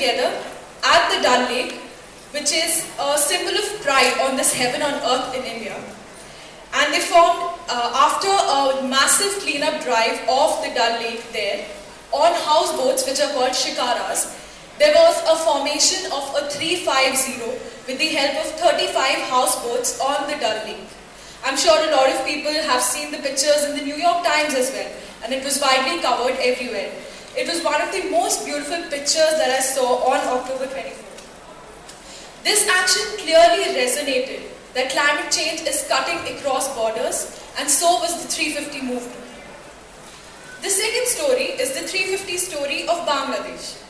together at the Dal Lake, which is a symbol of pride on this heaven on earth in India. And they formed, after a massive cleanup drive of the Dal Lake there, on houseboats which are called shikaras, there was a formation of a 350 with the help of 35 houseboats on the Dal Lake. I'm sure a lot of people have seen the pictures in the New York Times as well, and it was widely covered everywhere. It was one of the most beautiful pictures that I saw on October 24th. This action clearly resonated that climate change is cutting across borders, and so was the 350 movement. The second story is the 350 story of Bangladesh.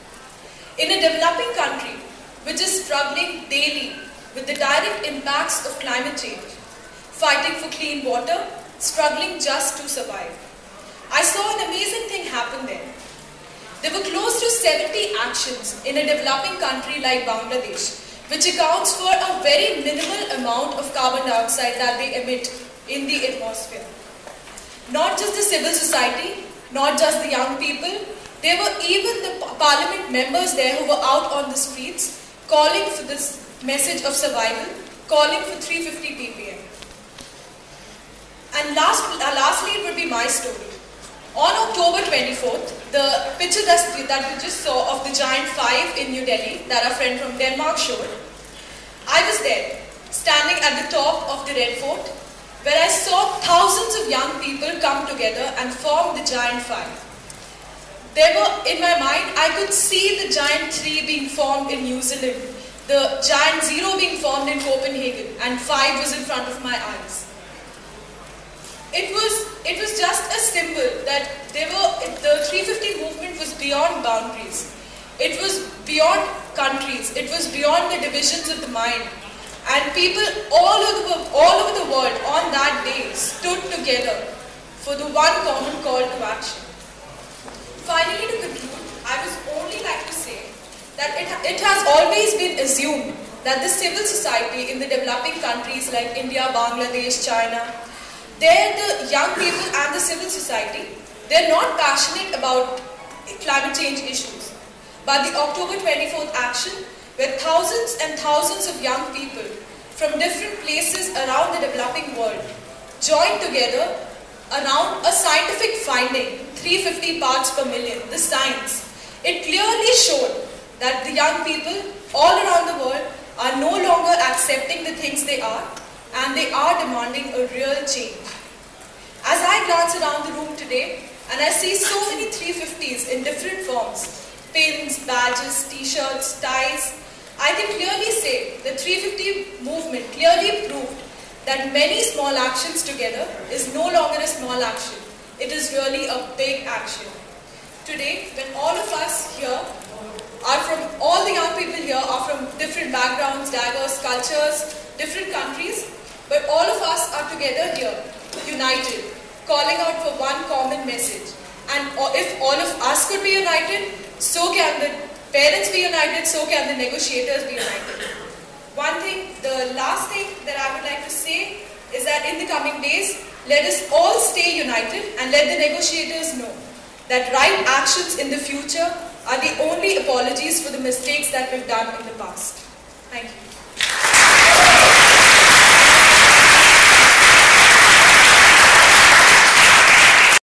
In a developing country which is struggling daily with the direct impacts of climate change, fighting for clean water, struggling just to survive, I saw an amazing thing happen there. There were close to 70 actions in a developing country like Bangladesh, which accounts for a very minimal amount of carbon dioxide that they emit in the atmosphere. Not just the civil society, not just the young people, there were even the parliament members there who were out on the streets calling for this message of survival, calling for 350 ppm. And lastly, it would be my story. On October 24th, the picture that you just saw of the giant 5 in New Delhi that our friend from Denmark showed, I was there, standing at the top of the Red Fort, where I saw thousands of young people come together and form the giant 5. There were, in my mind, I could see the giant 3 being formed in New Zealand, the giant 0 being formed in Copenhagen, and 5 was in front of my eyes. It was just a symbol that the 350 movement was beyond boundaries. It was beyond countries. It was beyond the divisions of the mind. And people all over the world on that day stood together for the one common call to action. Finally, to conclude, I would only like to say that it has always been assumed that the civil society in the developing countries like India, Bangladesh, China, the young people and the civil society, they're not passionate about climate change issues. But the October 24th action, where thousands and thousands of young people from different places around the developing world joined together around a scientific finding, 350 parts per million, the science. It clearly showed that the young people all around the world are no longer accepting the things they are, and they are demanding a real change. As I glance around the room today, and I see so many 350s in different forms, pins, badges, t-shirts, ties, I can clearly say the 350 movement clearly proved that many small actions together is no longer a small action. It is really a big action. Today, when all of us here are from, all the young people here are from different backgrounds, diverse cultures, different countries, but all of us are together here, united, calling out for one common message. And if all of us could be united, so can the parents be united, so can the negotiators be united. The last thing that I would like to say is that in the coming days, let us all stay united and let the negotiators know that right actions in the future are the only apologies for the mistakes that we've done in the past. Thank you.